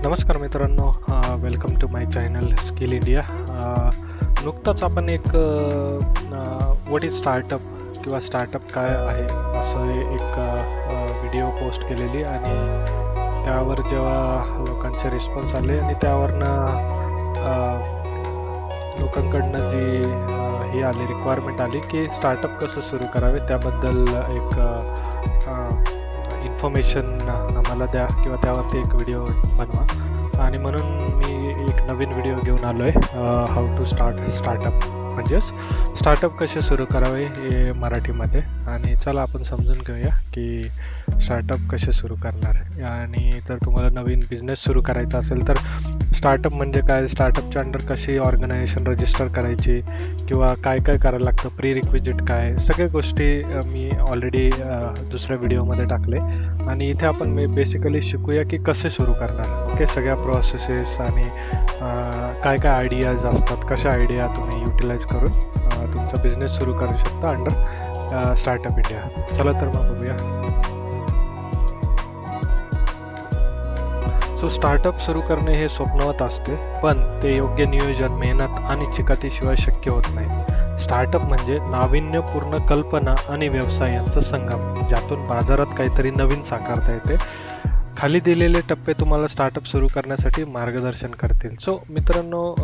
नमस्कार मित्रांनो, welcome to my channel skill India. नुकताच आपण एक व्हॉट इज स्टार्टअप किंवा स्टार्टअप काय आहे असं एक व्हिडिओ पोस्ट केलेली आणि त्यावर जेव्हा लोकांचे रिस्पॉन्स आले आणि त्यावरनं लोकांकडनं जी ही आली रिक्वायरमेंट आली की स्टार्टअप कसं सुरू करावे त्याबद्दल एक इन्फॉर्मेशन आम्हाला द्या किंवा त्यावरती एक व्हिडिओ बनवा. आणि म्हणून मी एक नवीन व्हिडिओ घेऊन आलो आहे, हाऊ टू स्टार्टअप म्हणजेच स्टार्टअप कसे सुरू करावे हे मराठीमध्ये. आणि चला आपण समजून घेऊया की स्टार्टअप कसे सुरू करणार. आणि जर तुम्हाला नवीन बिझनेस सुरू करायचा असेल तर स्टार्टअप म्हणजे काय, स्टार्टअपच्या अंडर कशी ऑर्गनायझेशन रजिस्टर करायची किंवा काय काय करायला लागतं, प्री रिक्विजिट काय, सगळ्या गोष्टी मी ऑलरेडी दुसऱ्या व्हिडिओमध्ये टाकले. आणि इथे आपण बेसिकली शिकूया की कसे सुरू करणार. ओके, सगळ्या प्रोसेसेस आणि काय काय आयडियाज असतात, कशा आयडिया तुम्ही युटिलाइज करून तुमचा बिझनेस सुरू करू शकता अंडर स्टार्टअप इंडिया. चला तर मग बघूया. सो स्टार्टअप सुरू करणे हे स्वप्नवत असते, पण ते योग्य नियोजन, मेहनत आणि चिकाटीशिवाय शक्य होत नाही. स्टार्टअप म्हणजे नाविन्यपूर्ण कल्पना आणि व्यवसाय यांचा संगम, ज्यातून बाजारात काहीतरी नवीन साकारता येते. खाली दिलेले टप्पे तुम्हाला स्टार्टअप सुरू करण्यासाठी मार्गदर्शन करतील. सो मित्रांनो,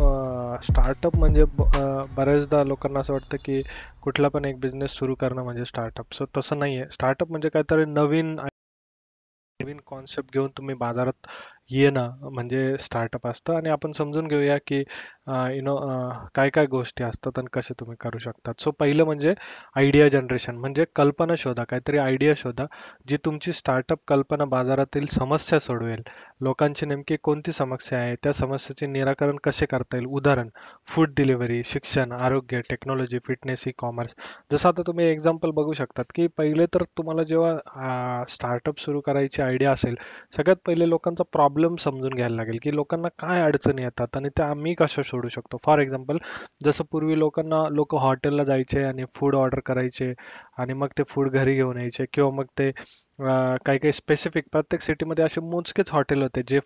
स्टार्टअप म्हणजे बऱ्याचदा लोकांना असं वाटतं की कुठला पण एक बिझनेस सुरू करणं म्हणजे स्टार्टअप. सो तसं नाही आहे. स्टार्टअप म्हणजे काहीतरी नवीन नवीन कॉन्सेप्ट घेऊन तुम्ही बाजारात येणं म्हणजे स्टार्टअप असतं. आणि आपण समजून घेऊया की काय काय गोष्टी असतात आणि कसे तुम्ही करू शकतात. सो पहिलं म्हणजे आयडिया जनरेशन, म्हणजे कल्पना शोधा, काहीतरी आयडिया शोधा जी तुमची स्टार्टअप कल्पना बाजारातील समस्या सोडवेल. लोकांची नेमकी कोणती समस्या आहे, त्या समस्येचे निराकरण कसे करता येईल. उदाहरण, फूड डिलिव्हरी, शिक्षण, आरोग्य, टेक्नॉलॉजी, फिटनेस, ई कॉमर्स. जसं आता तुम्ही एक्झाम्पल बघू शकतात की पहिले तर तुम्हाला जेव्हा स्टार्टअप सुरू करायची आयडिया असेल, सगळ्यात पहिले लोकांचा प्रॉब्लेम समजून घ्यायला लागेल की लोकांना काय अडचणी येतात आणि त्या आम्ही कशा सोडू शकतो. फॉर एक्झाम्पल, जसं पूर्वी लोक हॉटेलला जायचे आणि फूड ऑर्डर करायचे आणि मग ते फूड घरी घेऊन यायचे, किंवा मग ते काही काही स्पेसिफिक प्रत्येक सिटीमध्ये असे मोजकेच हॉटेल होते जे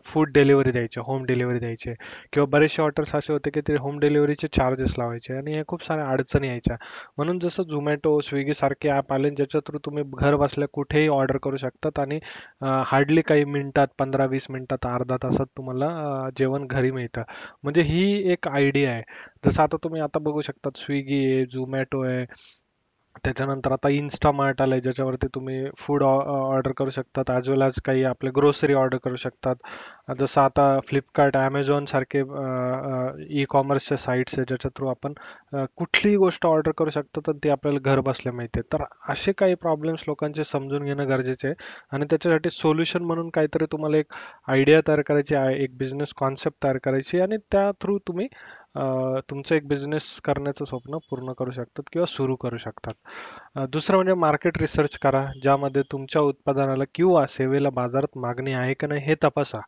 फूड डिलिव्हरी द्यायचे, होम डिलिव्हरी द्यायचे, किंवा बरेचसे हॉटेल्स असे होते की ते होम डिलिव्हरीचे चार्जेस लावायचे आणि हे खूप साऱ्या अडचणी यायच्या. म्हणून जसं झोमॅटो, स्विगी सारखे ॲप आले ज्याच्या थ्रू तुम्ही घर बसल्या कुठेही ऑर्डर करू शकतात आणि हार्डली काही मिनिटात, 15-20 मिनिटात, अर्धा तासात तुम्हाला जेवण घरी मिळतं. म्हणजे ही एक आयडिया आहे. जसं आता तुम्ही आता बघू शकतात, स्विगी आहे, झोमॅटो आहे, त्याच्यानंतर आता इन्स्टामार्ट आलंय ज्याच्यावरती तुम्ही फूड ऑर्डर करू शकतात, ॲज वेल ॲज काही आपले ग्रोसरी ऑर्डर करू शकतात. जसं आता फ्लिपकार्ट, ॲमेझॉन सारखे ई कॉमर्सचे साईट्स आहे ज्याच्या थ्रू आपण कुठलीही गोष्ट ऑर्डर करू शकतो तर ती आपल्याला घर बसल्या मिळते. तर असे काही प्रॉब्लेम्स लोकांचे समजून घेणं गरजेचे आहे आणि त्याच्यासाठी सोल्युशन म्हणून काहीतरी तुम्हाला एक आयडिया तयार करायची आहे, एक बिझनेस कॉन्सेप्ट तयार करायची आणि त्या थ्रू तुम्ही तुमचं एक बिझनेस करण्याचं स्वप्न पूर्ण करू शकतात किंवा सुरू करू शकतात. दुसरं म्हणजे मार्केट रिसर्च करा, ज्यामध्ये तुमच्या उत्पादनाला किंवा सेवेला बाजारात मागणी आहे की नाही हे तपासा.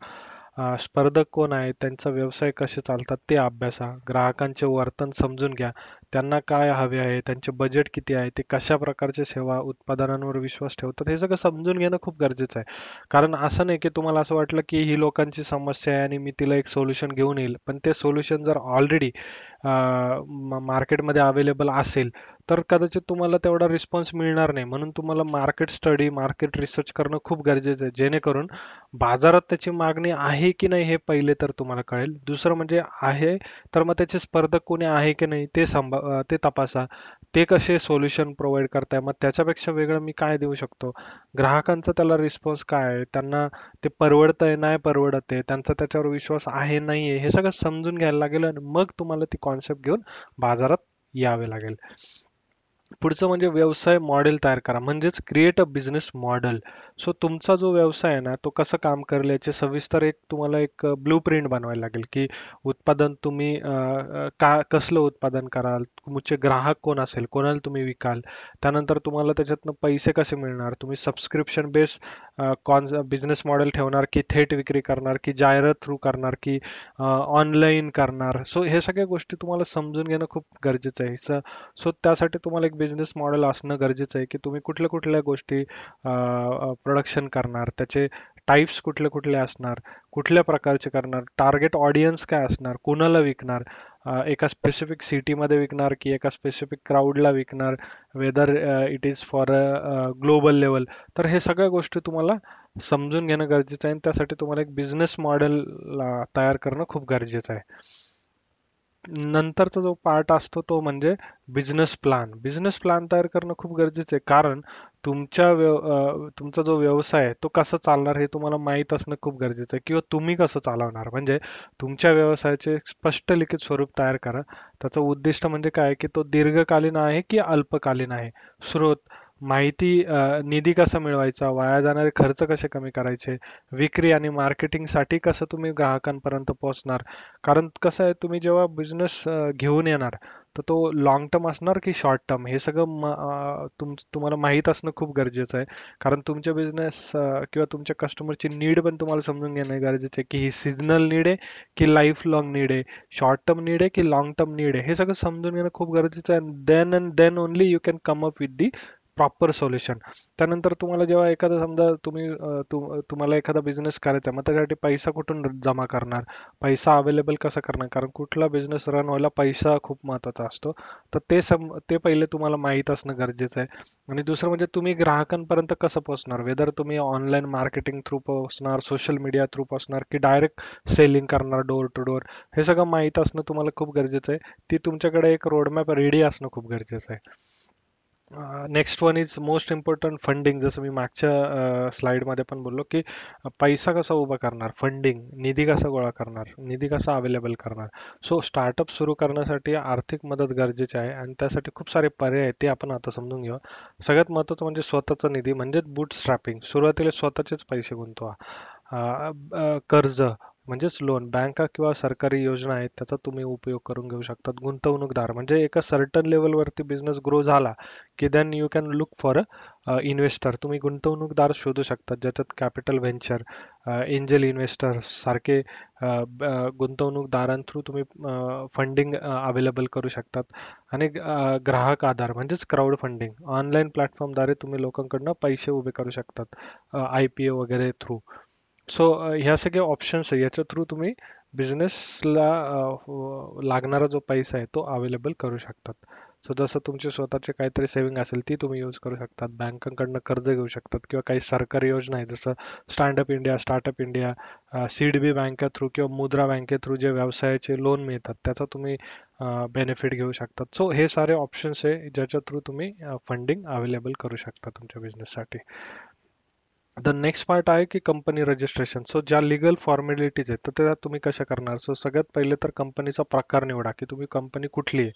स्पर्धक कोण आहेत, त्यांचा व्यवसाय कसे चालतात ते अभ्यासा. ग्राहकांचे वर्तन समजून घ्या, त्यांना काय हवे आहे, त्यांचे बजेट किती आहे, ते कशा प्रकारच्या सेवा उत्पादनांवर विश्वास ठेवतात, हे सगळं समजून घेणं खूप गरजेचं आहे. कारण असं नाही की तुम्हाला असं वाटलं की ही लोकांची समस्या आहे आणि मी तिला एक सोल्युशन घेऊन येईल, पण ते सोल्युशन जर ऑलरेडी मार्केटमध्ये अवेलेबल असेल तर कदाचित तुम्हाला तेवढा रिस्पॉन्स मिळणार नाही. म्हणून तुम्हाला मार्केट स्टडी, मार्केट रिसर्च करणं खूप गरजेचं आहे, जेणेकरून बाजारात त्याची मागणी आहे की नाही हे पहिले तर तुम्हाला कळेल. दुसरं म्हणजे आहे तर मग त्याचे स्पर्धक कोणी आहे की नाही ते तपासा. ते कसे सोल्युशन प्रोव्हाइड करताय, मग त्याच्यापेक्षा वेगळं मी काय देऊ शकतो. ग्राहकांचा त्याला रिस्पॉन्स काय आहे, त्यांना ते परवडतंय नाही परवडत आहे, त्यांचा त्याच्यावर विश्वास आहे नाही आहे, हे सगळं समजून घ्यायला लागेल आणि मग तुम्हाला ती कॉन्सेप्ट घेऊन बाजारात यावे लागेल. पुढचं म्हणजे व्यवसाय मॉडेल तयार करा, म्हणजेच create a business model. So तुमचा जो व्यवसाय आहे ना तो कसं काम करेल याचे सविस्तर एक तुम्हाला एक ब्लू प्रिंट बनवायला लागेल की उत्पादन तुम्ही कसलं उत्पादन कराल, तुमचे ग्राहक कोण असेल, कोणाला तुम्ही विकाल, त्यानंतर तुम्हाला त्याच्यातनं पैसे कसे मिळणार, तुम्ही सबस्क्रिप्शन बेस बिझनेस मॉडेल ठेवणार की थेट विक्री करणार की जाहिरात थ्रू करणार की ऑनलाईन करणार. सो हे सगळ्या गोष्टी तुम्हाला समजून घेणं खूप गरजेचं आहे. सो त्यासाठी तुम्हाला एक बिझनेस मॉडेल असणं गरजेचं आहे की तुम्ही कुठल्या कुठल्या गोष्टी प्रोडक्शन करणार, त्याचे टाईप्स कुठले कुठले असणार, कुठल्या प्रकारचे करणार, टार्गेट ऑडियन्स काय असणार, कुणाला विकणार, एका स्पेसिफिक सिटीमध्ये विकणार की एका स्पेसिफिक क्राऊडला विकणार, whether it is for a global level. तर हे सगळ्या गोष्टी तुम्हाला समजून घेणं गरजेचं आहे आणि त्यासाठी तुम्हाला एक बिझनेस मॉडेल तयार करणं खूप गरजेचं आहे. नंतरचा जो पार्ट असतो तो म्हणजे बिझनेस प्लॅन. बिझनेस प्लॅन तयार करणं खूप गरजेचं आहे, कारण तुमचा जो व्यवसाय आहे तो कसा चालणार हे तुम्हाला माहीत असणं खूप गरजेचं आहे, किंवा तुम्ही कसं चालवणार. म्हणजे तुमच्या व्यवसायाचे एक स्पष्ट लिखित स्वरूप तयार करा. त्याचं उद्दिष्ट म्हणजे काय, की तो दीर्घकालीन आहे की अल्पकालीन आहे. स्रोत, माहिती, निधी कसा मिळवायचा, वाया जाणारे खर्च कसे कमी करायचे, विक्री आणि मार्केटिंगसाठी कसं तुम्ही ग्राहकांपर्यंत पोहोचणार. कारण कसं आहे, तुम्ही जेव्हा बिझनेस घेऊन येणार तर तो लॉंग टर्म असणार की शॉर्ट टर्म हे सगळं तुम्हाला माहीत असणं खूप गरजेचं आहे. कारण तुमच्या बिझनेस किंवा तुमच्या कस्टमरची नीड पण तुम्हाला समजून घेणं गरजेचं आहे, की ही सीझनल नीड आहे की लाईफ लॉंग नीड आहे, शॉर्ट टर्म नीड आहे की लॉंग टर्म नीड आहे. हे सगळं समजून घेणं खूप गरजेचं आहे. Then and then only you can come up with the proper solution. त्यानंतर तुम्हाला जेव्हा एखादा समजा तुम्हाला एखादा बिझनेस करायचा आहे, मग त्यासाठी पैसा कुठून जमा करणार, पैसा अवेलेबल कसा करणार, कारण कुठला बिझनेस रन व्हायला पैसा खूप महत्त्वाचा असतो. तर ते पहिले तुम्हाला माहीत असणं गरजेचं आहे. आणि दुसरं म्हणजे तुम्ही ग्राहकांपर्यंत कसं पोहोचणार, वेदर तुम्ही ऑनलाईन मार्केटिंग थ्रू पोहोचणार, सोशल मीडिया थ्रू पोहोचणार की डायरेक्ट सेलिंग करणार डोर टू डोर, हे सगळं माहीत असणं तुम्हाला खूप गरजेचं आहे. ती तुमच्याकडे एक रोडमॅप रेडी असणं खूप गरजेचं आहे. Next one is most important, funding. जसं मी मागच्या स्लाइडमध्ये पण बोललो, की पैसा कसा उभा करणार, फंडिंग, निधी कसा गोळा करणार, निधी कसा अवेलेबल करणार. सो स्टार्टअप सुरू करण्यासाठी आर्थिक मदत गरजेची आहे आणि त्यासाठी खूप सारे पर्याय आहेत, ते आपण आता समजून घेऊ. सगळ्यात महत्त्वाचं म्हणजे स्वतःचा निधी, म्हणजे बूट स्ट्रॅपिंग. सुरुवातीला स्वतःचेच पैसे गुंतवा. कर्ज म्हणजेच लोन, बँका किंवा सरकारी योजना आहेत त्याचा तुम्ही उपयोग करून घेऊ शकतात. गुंतवणूकदार म्हणजे एका सर्टन लेवलवरती बिझनेस ग्रो झाला की then you can look for investor. तुम्ही गुंतवणूकदार शोधू शकतात ज्याच्यात कॅपिटल व्हेंचर, एंजल इन्व्हेस्टर सारखे गुंतवणूकदारांथ्रू तुम्ही फंडिंग अवेलेबल करू शकतात. आणि ग्राहक आधार म्हणजेच क्राऊड फंडिंग, ऑनलाईन प्लॅटफॉर्मद्वारे तुम्ही लोकांकडनं पैसे उभे करू शकतात, आय पी ओ वगैरे थ्रू. सो ह्या सगळे ऑप्शन्स आहे, याच्या थ्रू तुम्ही बिझनेसला लागणारा जो पैसा आहे तो अवेलेबल करू शकतात. सो जसं तुमचे स्वतःचे काहीतरी सेव्हिंग असेल ती तुम्ही यूज करू शकतात, बँकांकडनं कर्ज घेऊ शकतात, किंवा काही सरकारी योजना आहे जसं स्टार्टअप इंडिया, सीड बी बँके थ्रू किंवा मुद्रा बँके थ्रू जे व्यवसायाचे लोन मिळतात त्याचा तुम्ही बेनिफिट घेऊ शकतात. सो हे सारे ऑप्शन्स आहे ज्याच्या थ्रू तुम्ही फंडिंग अवेलेबल करू शकता तुमच्या बिझनेससाठी. द नेक्स्ट पार्ट आहे की कंपनी रजिस्ट्रेशन. सो ज्या लिगल फॉर्मॅलिटीज आहेत तर त्या तुम्ही कशा करणार. सो सगळ्यात पहिले तर कंपनीचा प्रकार निवडा की तुम्ही कंपनी कुठली आहे,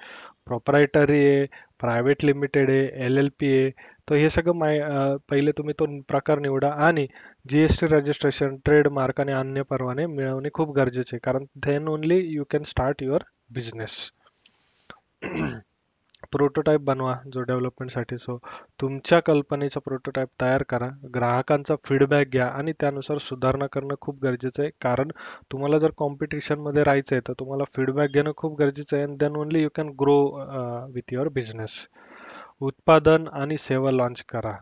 प्रॉपरायटरी आहे, प्रायव्हेट लिमिटेड आहे, एल एल पी आहे. तर हे सगळं पहिले तुम्ही तो प्रकार निवडा. आणि G S T registration, trademark आणि अन्य परवाने मिळवणे खूप गरजेचे आहे, कारण then only you can start your business. Prototype बनवा जो डेव्हलपमेंटसाठी. सो तुमच्या कल्पनेचा प्रोटोटाइप तयार करा, ग्राहकांचा फीडबॅक घ्या आणि त्यानुसार सुधारणा करणं खूप गरजेचं आहे, कारण तुम्हाला जर कॉम्पिटिशनमध्ये राहायचं आहे तर तुम्हाला फीडबॅक घेणं खूप गरजेचं आहे. And then only you can grow with your business. उत्पादन आणि सेवा लॉन्च करा.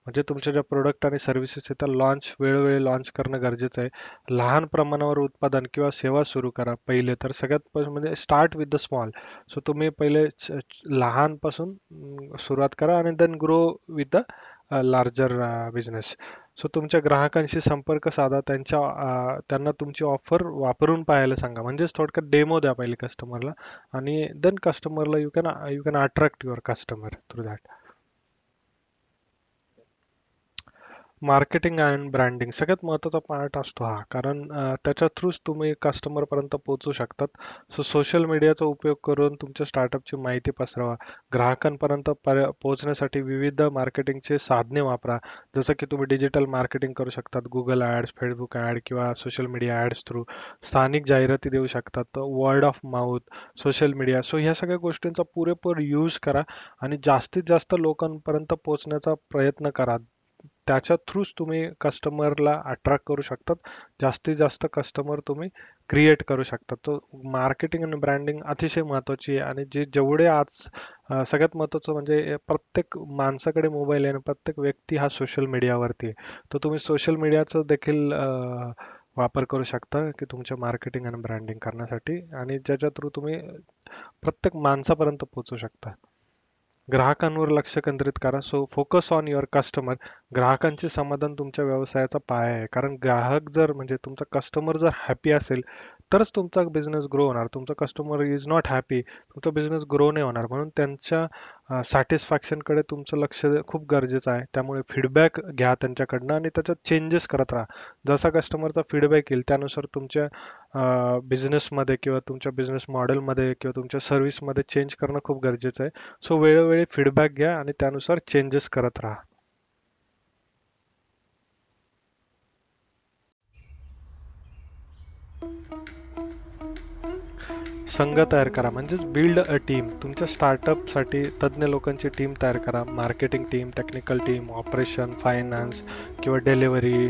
म्हणजे तुमच्या ज्या प्रोडक्ट आणि सर्व्हिसेस आहेत त्या वेळोवेळी लॉन्च करणं गरजेचं आहे. लहान प्रमाणावर उत्पादन किंवा सेवा सुरू करा पहिले तर. म्हणजे start with the small. So तुम्ही पहिले लहानपासून सुरुवात करा आणि then grow with the larger business. So तुमच्या ग्राहकांशी संपर्क साधा, त्यांना तुमची ऑफर वापरून पाहायला सांगा. म्हणजेच थोडक्यात डेमो द्या पहिले कस्टमरला, आणि देन कस्टमरला you can attract your customer through that. Marketing and branding सगळ्यात महत्त्वाचा पार्ट असतो हा, कारण त्याच्या थ्रूच तुम्ही कस्टमरपर्यंत पोहोचू शकतात. सो सोशल मीडियाचा उपयोग करून तुमच्या स्टार्टअपची माहिती पसरवा. ग्राहकांपर्यंत पोहोचण्यासाठी विविध मार्केटिंगचे साधने वापरा. जसं की तुम्ही डिजिटल मार्केटिंग करू शकतात, गुगल ॲड्स, फेसबुक ॲड किंवा सोशल मीडिया ॲड्स थ्रू. स्थानिक जाहिराती देऊ शकतात, word of mouth, social media. So ह्या सगळ्या गोष्टींचा पुरेपूर यूज करा आणि जास्तीत जास्त लोकांपर्यंत पोहोचण्याचा प्रयत्न करा. त्याच्या थ्रूच तुम्ही कस्टमरला अट्रॅक्ट करू शकतात. जास्तीत जास्त कस्टमर तुम्ही क्रिएट करू शकता. तो मार्केटिंग आणि ब्रँडिंग अतिशय महत्त्वाची आहे आणि जेवढे आज सगळ्यात महत्त्वाचं म्हणजे प्रत्येक माणसाकडे मोबाईल आहे आणि प्रत्येक व्यक्ती हा सोशल मीडियावरती आहे. तर तुम्ही सोशल मीडियाचं देखील वापर करू शकता की तुमच्या मार्केटिंग आणि ब्रँडिंग करण्यासाठी आणि ज्याच्या थ्रू तुम्ही प्रत्येक माणसापर्यंत पोहोचू शकता. ग्राहकांवर लक्ष केंद्रित करा. So focus on your customer. ग्राहकांचे समाधान तुमच्या व्यवसायाचा पाया आहे. कारण ग्राहक जर म्हणजे तुमचा कस्टमर जर हॅपी असेल तरच तुमचा बिझनेस ग्रो होणार. तुमचा कस्टमर इज नॉट हॅपी, तुमचा बिझनेस ग्रो नाही होणार. म्हणून त्यांच्या सॅटिस्फॅक्शनकडे तुमचं लक्ष खूप गरजेचं आहे. त्यामुळे फीडबॅक घ्या त्यांच्याकडनं आणि त्याच्यात चेंजेस करत राहा. जसा कस्टमरचा फीडबॅक येईल त्यानुसार तुमच्या बिझनेसमध्ये किंवा तुमच्या बिझनेस मॉडेलमध्ये किंवा तुमच्या सर्व्हिसमध्ये चेंज करणं खूप गरजेचं आहे. सो वेळोवेळी फीडबॅक घ्या आणि त्यानुसार चेंजेस करत राहा. संघ तयार करा म्हणजेच बिल्ड अ टीम. तुमच्या स्टार्टअपसाठी तज्ज्ञ लोकांची टीम तयार करा. Marketing team, technical team, operation, finance किंवा डिलिव्हरी.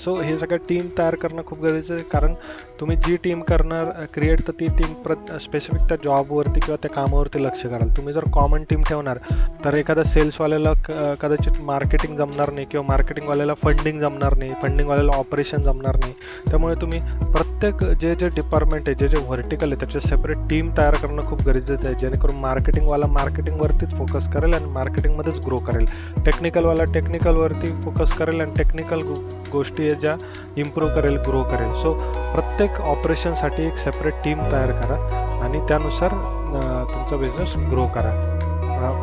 सो हे सगळं टीम तयार करणं खूप गरजेचं आहे. कारण तुम्ही जी टीम करणार क्रिएट तर ती टीम स्पेसिफिक त्या जॉबवरती किंवा त्या कामावरती लक्ष कराल. तुम्ही जर कॉमन टीम ठेवणार तर एखाद्या सेल्सवाल्याला कदाचित मार्केटिंग जमणार नाही किंवा मार्केटिंगवाल्याला फंडिंग जमणार नाही, फंडिंगवाल्याला ऑपरेशन जमणार नाही. त्यामुळे तुम्ही प्रत्येक जे जे डिपार्टमेंट आहे, जे जे व्हर्टिकल आहे त्याचे सेपरेट टीम तयार करणं खूप गरजेचं आहे. जेणेकरून मार्केटिंगवाला मार्केटिंगवरतीच फोकस करेल आणि मार्केटिंगमध्येच ग्रो करेल. टेक्निकलवाला टेक्निकलवरती फोकस करेल आणि टेक्निकल गोष्टी ज्या इम्प्रूव्ह करेल, ग्रो करेल. सो प्रत्येक ऑपरेशनसाठी एक सेपरेट टीम तयार करा आणि त्यानुसार तुमचा बिझनेस ग्रो करा.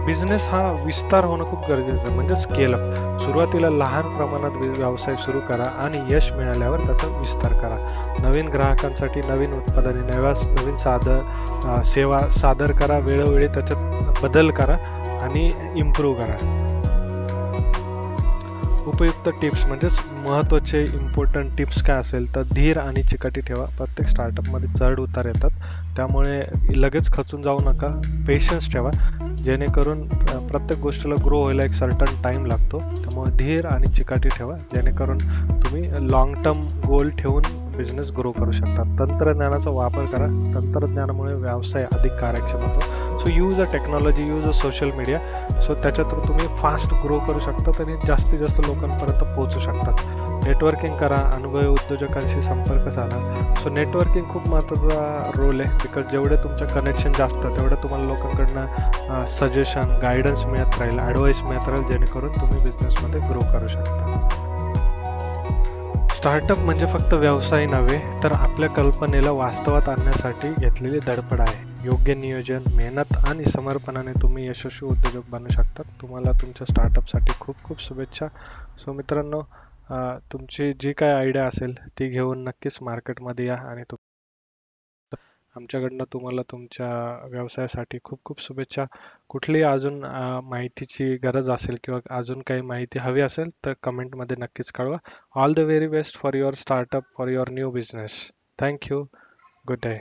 बिझनेस हा विस्तार होणं खूप गरजेचं आहे म्हणजे स्केलअप. सुरुवातीला लहान प्रमाणात व्यवसाय सुरू करा आणि यश मिळाल्यावर त्याचा विस्तार करा. नवीन ग्राहकांसाठी नवीन उत्पादने, नवीन सेवा सादर करा. वेळोवेळी त्याच्यात बदल करा आणि इम्प्रूव्ह करा. उपयुक्त टिप्स म्हणजेच महत्त्वाचे इम्पॉर्टंट टिप्स काय असेल तर धीर आणि चिकाटी ठेवा. प्रत्येक स्टार्टअपमध्ये चढ उतार येतात, त्यामुळे लगेच खचून जाऊ नका. पेशन्स ठेवा, जेणेकरून प्रत्येक गोष्टीला ग्रो व्हायला एक सर्टन टाईम लागतो. त्यामुळे धीर आणि चिकाटी ठेवा, जेणेकरून तुम्ही लॉंग टर्म गोल ठेवून बिझनेस ग्रो करू शकता. तंत्रज्ञानाचा वापर करा. तंत्रज्ञानामुळे व्यवसाय अधिक कार्यक्षम होतो. So use a technology, use a social media. So त्याच्यातून तुम्ही फास्ट ग्रो करू शकतात आणि जास्तीत जास्त लोकांपर्यंत पोहोचू शकतात. नेटवर्किंग करा. अनुभवी उद्योजकांशी संपर्क साधा. सो नेटवर्किंग खूप महत्त्वाचा रोल आहे. बिकॉज जेवढे तुमचं कनेक्शन जास्त तेवढं तुम्हाला लोकांकडनं सजेशन, गायडन्स मिळत राहील, ॲडवाईस मिळत राहील, जेणेकरून तुम्ही बिझनेसमध्ये ग्रो करू शकता. स्टार्टअप म्हणजे फक्त व्यवसाय नव्हे तर आपल्या कल्पनेला वास्तवात आणण्यासाठी घेतलेली धडपड आहे. योग्य नियोजन, मेहनत आणि समर्पणाने तुम्ही यशस्वी उद्योजक बनू शकतात. तुम्हाला तुमच्या स्टार्टअपसाठी खूप खूप शुभेच्छा. सो मित्रांनो, तुमची जी काय आयडिया असेल ती घेऊन नक्कीच मार्केटमध्ये या आणि आमच्याकडनं तुम्हाला तुमच्या व्यवसायासाठी खूप खूप शुभेच्छा. कुठलीही अजून माहितीची गरज असेल किंवा अजून काही माहिती हवी असेल तर कमेंटमध्ये नक्कीच कळवा. All the very best for your startup, for your new business. Thank you. Good day.